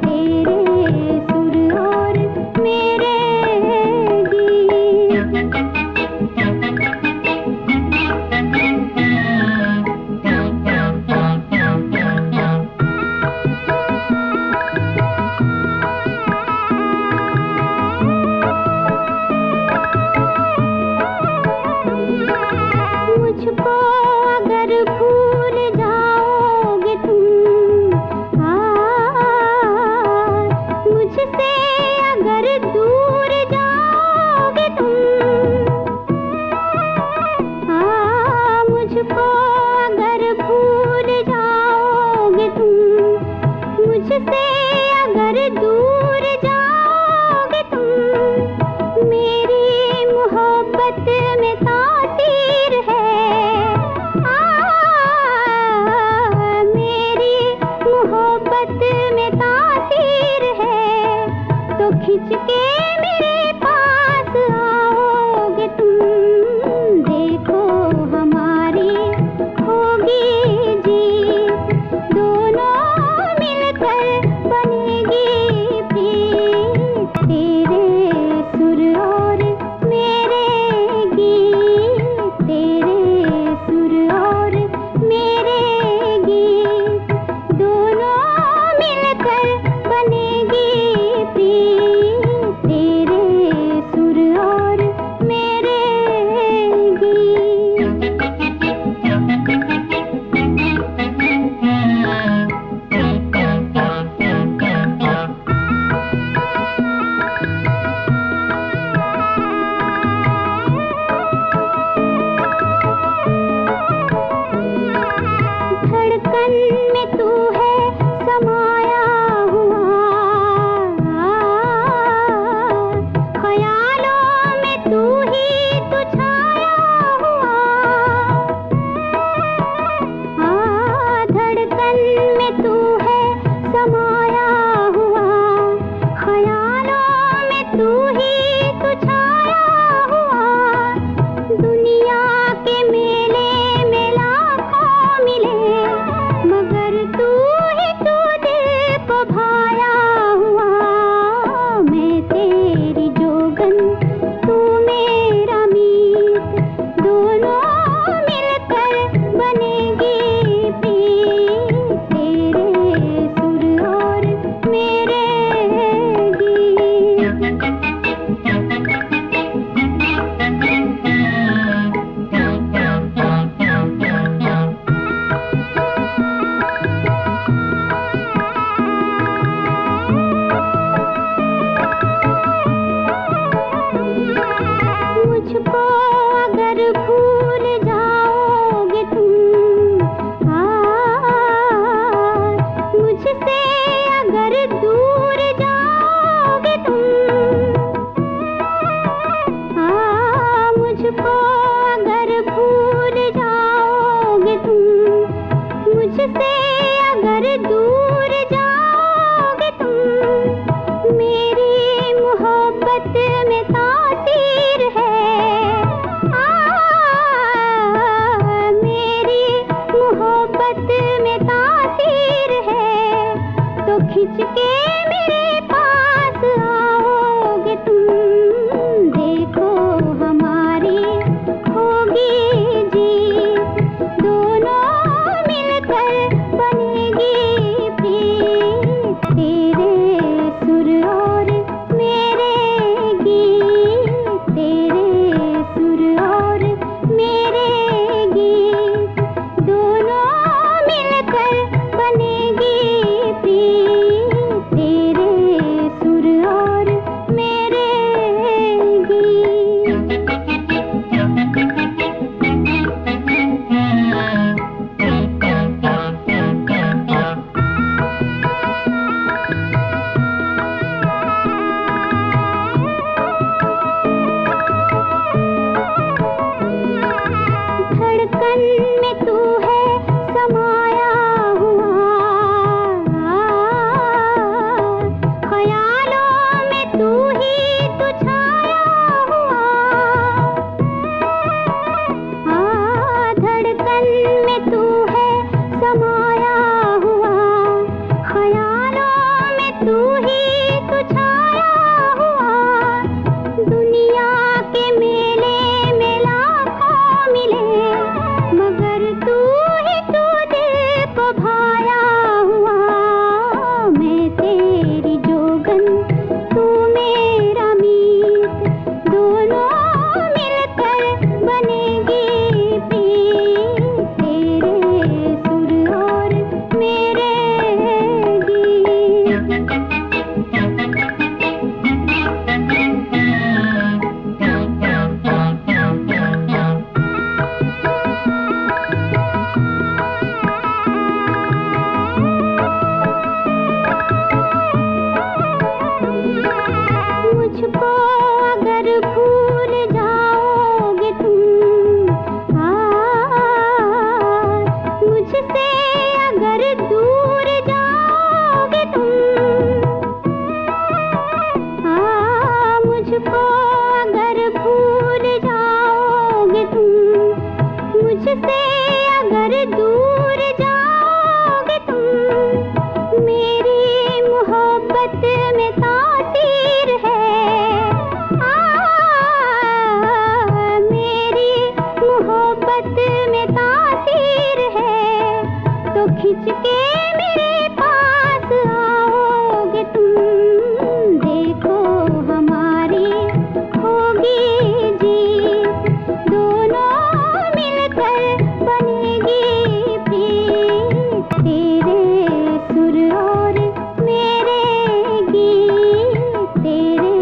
तेरे मुझसे अगर दूर जाओगे तुम, मेरी मोहब्बत में तासीर है। मेरी मोहब्बत में तासीर है, तो खिंच के मेरे पास आओगे तुम। देखो हमारी होगी जीत, दोनों मिलकर बनेगी प्रीत। तेरे सुर और मेरे गीत, तेरे सुर और मेरे गीत, दोनों मिलकर बनेगी प्रीत। तेरे सुर और मेरे धड़कन में तू है समाया हुआ, ख्यालों में तू ही तो छाया हुआ। धड़कन में तू है समाया हुआ, ख्यालों में तू ही तो छाया हुआ। दुनिया के मेले में लाखों मिले, मगर तू ही तू दिल को भाया हुआ। मैं तेरी जोगन, तू मेरा मीत, दोनों मिलकर बनेगी प्रीत। तेरे सुर और मेरे गीत। मुझको अगर भूल जाओगे तुम, मुझसे अगर दूर जाओगे तुम, मुझको अगर भूल जाओगे तुम, मुझसे अगर दूर जाओगे तुम, मेरी मोहब्बत में तासीर है। मेरी मोहब्बत में तासीर है, तो खिंच के मेरे पास आओगे तुम। देखो हमारी होगी जीत, दोनों मिलकर बनेगी प्रीत। तेरे सुर और मेरे गीत, तेरे सुर और मेरे गीत, दोनों मिलकर बनेगी प्रीत। मोहब्बत में तासीर है। मेरी मोहब्बत में तासीर है, तो खिंच के मेरे पास आओगे तुम। देखो हमारी होगी जीत, दोनों मिलकर बनेगी प्रीत। तेरे सुर और मेरे गीत, तेरे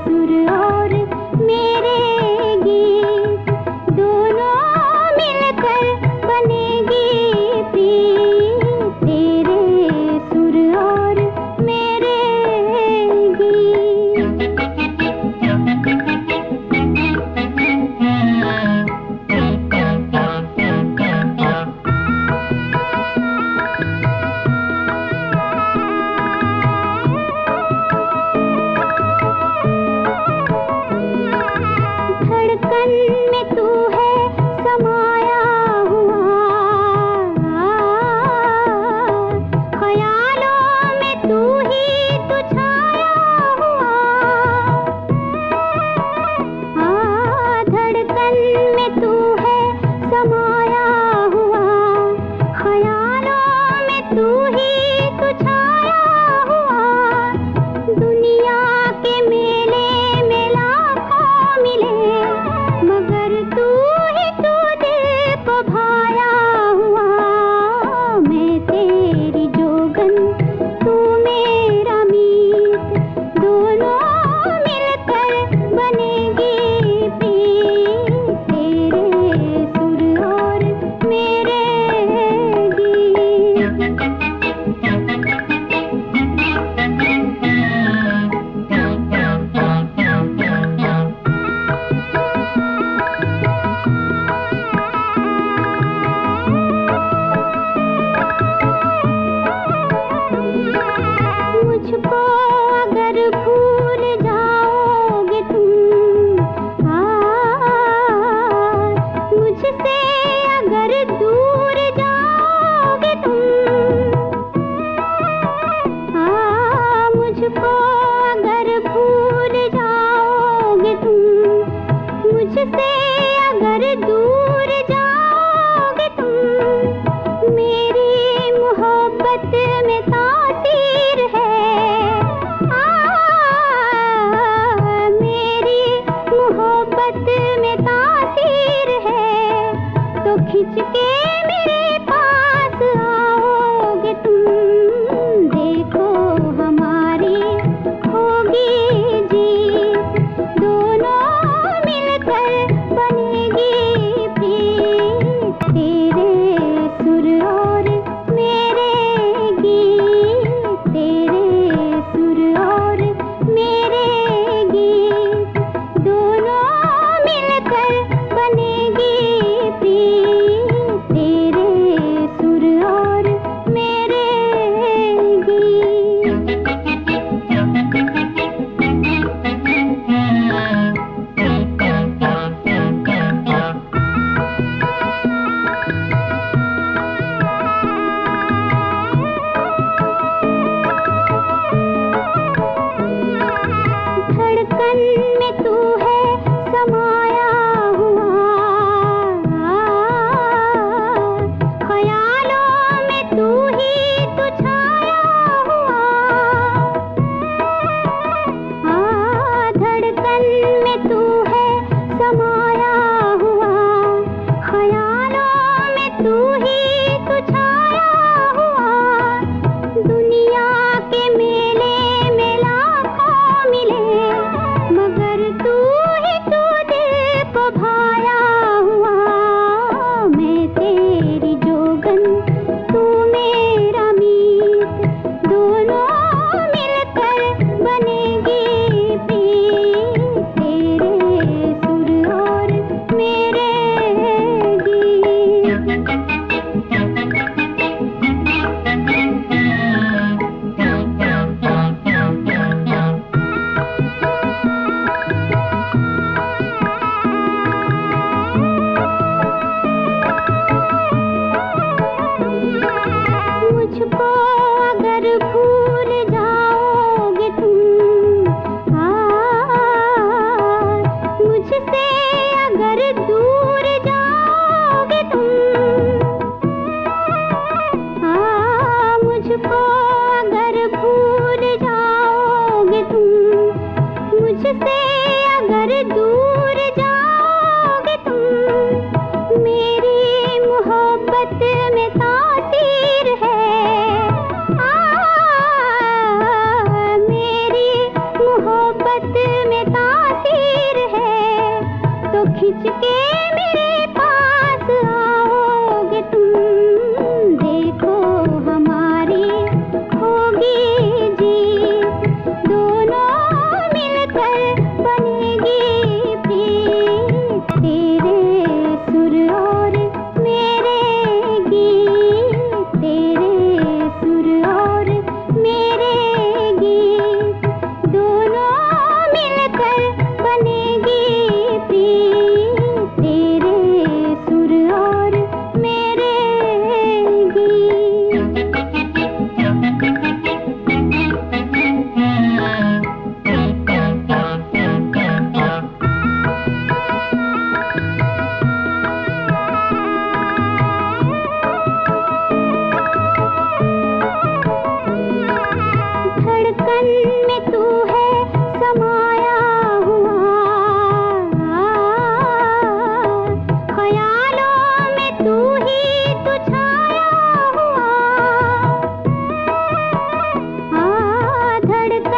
सुर और मेरे गीत, दोनों मिलकर बनेगी प्रीत। तेरे सुर और मेरे गीत। धड़कन में तू है समाया हुआ, ख्यालों में तू ही तो छाया हुआ। धड़कन में तू है समाया हुआ, ख्यालों में तू ही तो छाया हुआ। दुनिया के मेले में लाखों मिले, मगर तू ही तू दिल को भाया हुआ। मैं तेरी जोगन, तू मेरा मीत, दोनों मिलकर बनेगी प्रीत। तेरे सुर और मेरे गीत। मुझको अगर भूल जाओगे तुम, मुझसे अगर दूर जाओगे तुम, मुझको अगर भूल जाओगे तुम, मुझसे अगर दूर जाओगे तुम। मेरी मोहब्बत में तासीर है, मेरी मोहब्बत में तासीर है, तो खिंच के मेरे पास आओगे तुम। देखो हमारी होगी जीत, दोनों मिलकर बनेगी प्रीत। तेरे सुर और मेरे गीत, तेरे सुर और मेरे गीत, दोनों मिलकर बनेगी प्रीत। तेरे सुर और मेरे गीत। धड़कन में तू है समाया हुआ, ख्यालों में तू ही तो छाया हुआ। धड़कन में तू है समाया हुआ, ख्यालों में तू ही तो छाया हुआ। दुनिया के मेले में लाखों मिले, मगर तू ही तू दिल को भाया हुआ। मैं तेरी जोगन, तू मेरा मीत, दोनों मिलकर बनेगी प्रीत। तेरे सुर और मेरे गीत। मुझको अगर भूल जाओ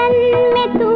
तन में तू